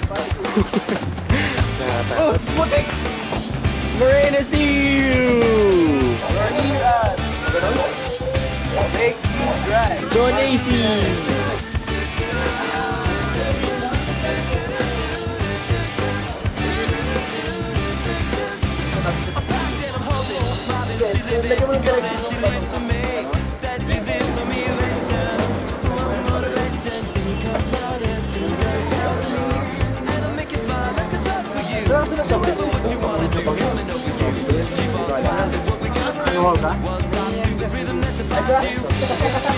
Oh, putik! Morena Seal! Big drive. John AC!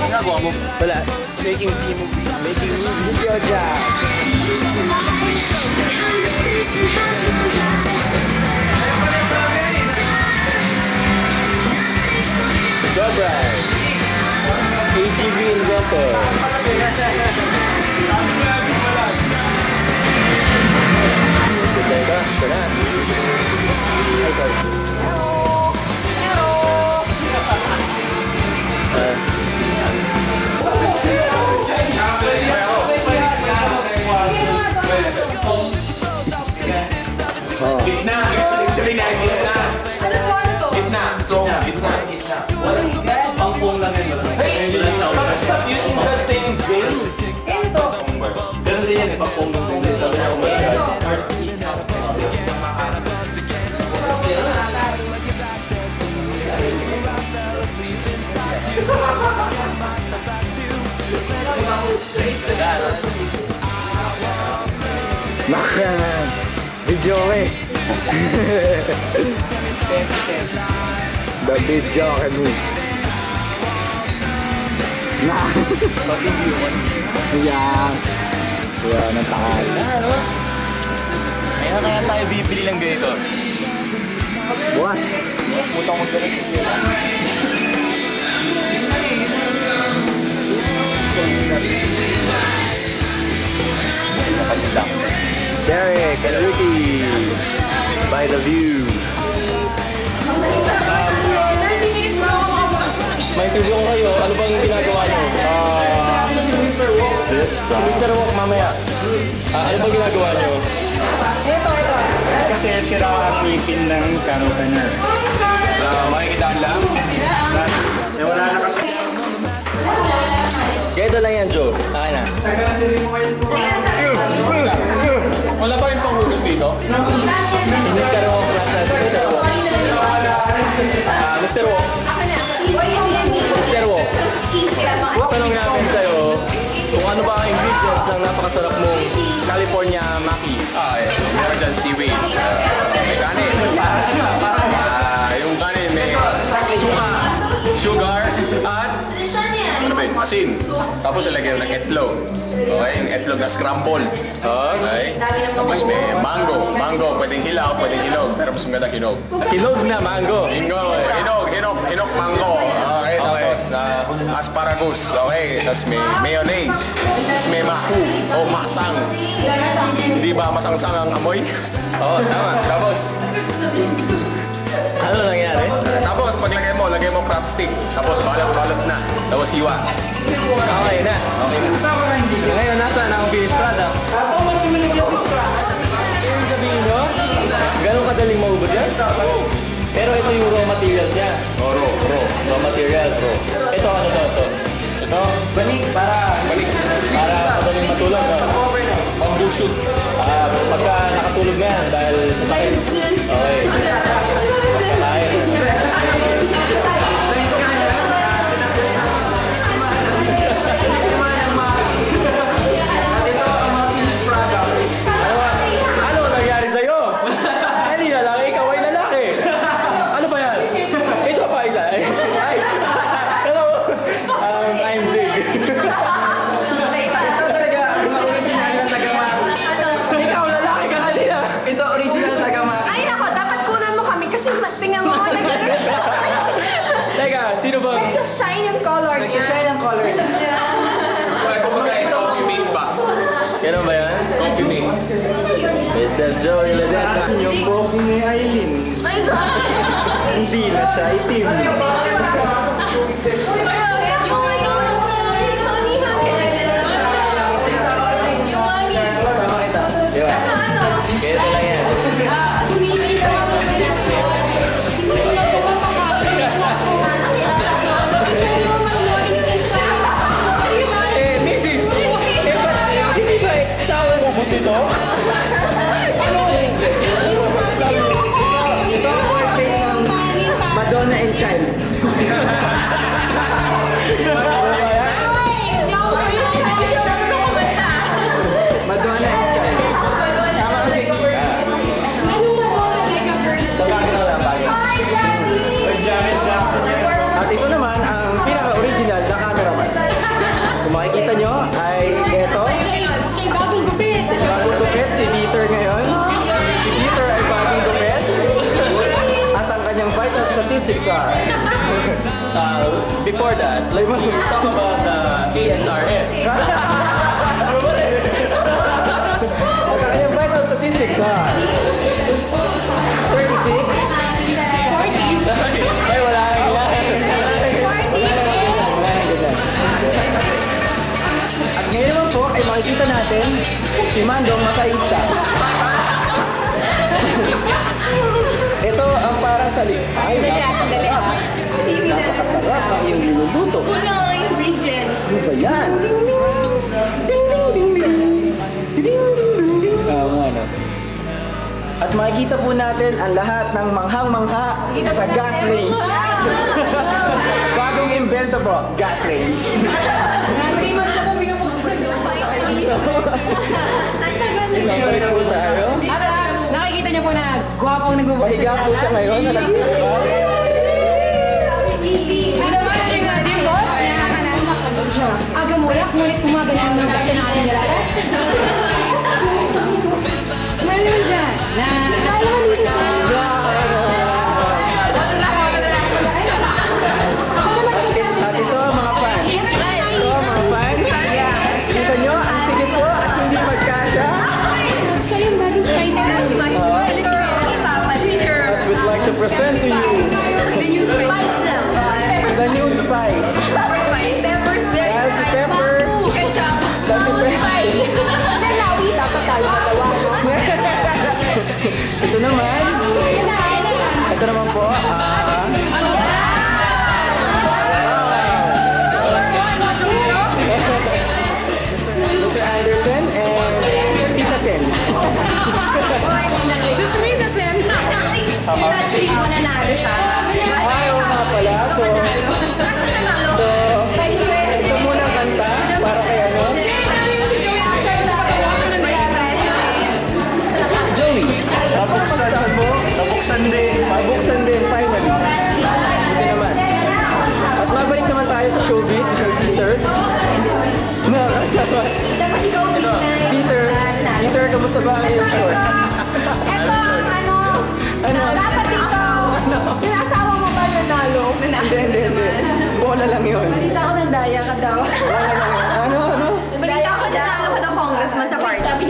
Ginagawa mo? Wala. Making video dyan. Job right. ATV inventor. Teka, ito na. Ay, sorry. Gitna, actually na gitna. Ano to? Gitna. So, gitna. Pangpong lang yun. Hey, stop using that same drill. Ito. Ganun din yan eh, pangpong lang din. Makan! Video eh! The video can move. Nah! Ayan! Ayan, ang takal. Ano? Kaya kaya tayo bibili lang ganito. Bukas! Putang mo ganito. Derek and Ricky by the view. May tubo ko kayo. Ano bang ginagawa nyo? Mr. Walk mamaya. Ano bang ginagawa nyo? Ito. Kasi sira ang ngipin ng carotiner. Makikita lang. Eh wala na kasi. Ganito lang yan, Joe. Akin na. Wala ba yung panghugas dito? Hindi ka rin ako Mr. Walk. Mr. Walk. Tanong namin sa'yo kung ano ba ang ingredients ng napakasarap mong California Maki. Meron dyan seaweed. May kanin. Yung kanin may suka, sugar, at ano ba yun? Asin. Tapos ilagay ng itlog. Okay? Yung itlog na scramble. Okay? Tapos may mango. Mango, pwedeng hilaw, pwedeng hinog. Pero mas maganda hinog. Hinog na mango. Hinog, mango. Okay, tapos asparagus. Okay, tapos may mayonnaise. Tapos may mahu o masang. Hindi ba masangsang ang amoy? Oo, tama. Tapos, Ano nangyari? tapos paglagay mo, lagay mo crab stick. Tapos balot na. Tapos hiwa. Okay na. Ngayon, nasa na ang finished product? Ibig sabihin mo, ganun kadaling maubod yan? Pero ito yung raw materials niya. Raw materials. Ito ano daw ito? Ito? Balik. Para madaling matulog. Pambusog. Pagka nakatulog na yan dahil sa sakit. Okay. Pagkakain. Ano nangyari sa'yo? Hindi lalaki, ikaw ay lalaki. Ano ba yan? Ito pa isa. Ay. Hello. I'm Zig. Ikaw lalaki ka kanina. Ito original Tagama. Ay nako, dapat kunan mo kami kasi tingnan mo. Teka, sino ba? Nagsashine yung color niya. Nagsashine ang color niya. Kumbaga ito, coffee ba? Ganun ba yan? Coffee. Mr. Joey Ledeta. Yung buhok ni Aileen. My God! Hindi na siya itim. Yung mami. Di ba? ubus ito? Madonna and Child. Madonna and Child. Sa background lang, At ito naman ang pinaka-original na cameraman. Kung makikita nyo ay ito. Bagong gupit si Dieter ngayon. Si Dieter ay bagong gupit. At ang kanyang vital statistics are... Before that, like when we talk about ASRS. At ang kanyang vital statistics are... 36. Ay, wala lang. At ngayon naman po ay makikita natin si Mandong Makaisa. Ito ang parang salik. Ay, napakasarap. Napakasarap ang iyong niluluto. Kulang ang ingredients. Ano ba yan? Ano? At makikita po natin ang lahat ng manghang-mangha sa gas range. Bagong invento po, gas range. 3 months ako pinapagsulat ng Sinabay po tayo. Nakikita niyo po na gwapong nagbubukas. Pahiga po siya ngayon. Aga mulak, ngunit umaga na ng basa na kanya lahat. Smile naman dyan. Smile naman dito siya. At ito mga fans. Ito mga fans. Kita nyo, ang sige po at hindi magkasya. Siya yung bagong spicy na At we'd like to present to you The new spice lang. the new spice. Dahil si Pepper, ito naman po, Mr. Anderson and Tita Sen. Just me the same. Actually, nanalo siya. Ay, oo nga pala. So, ito muna ang kanta para kay ano? Joey, nabuksan mo. Nabuksan din, finally. Ito naman. At mabalik naman tayo sa showbiz, Sir Peter. No, Dapat ikaw Peter, kamusta ba ang iyong short? Ano? Dapat ikaw. Yung asawa mo ba nanalo? Hindi. Bola lang yun. Balita ko ng daya ka daw. Bola lang yun. Ano? Balita ko nanalo ka ng congressman sa party.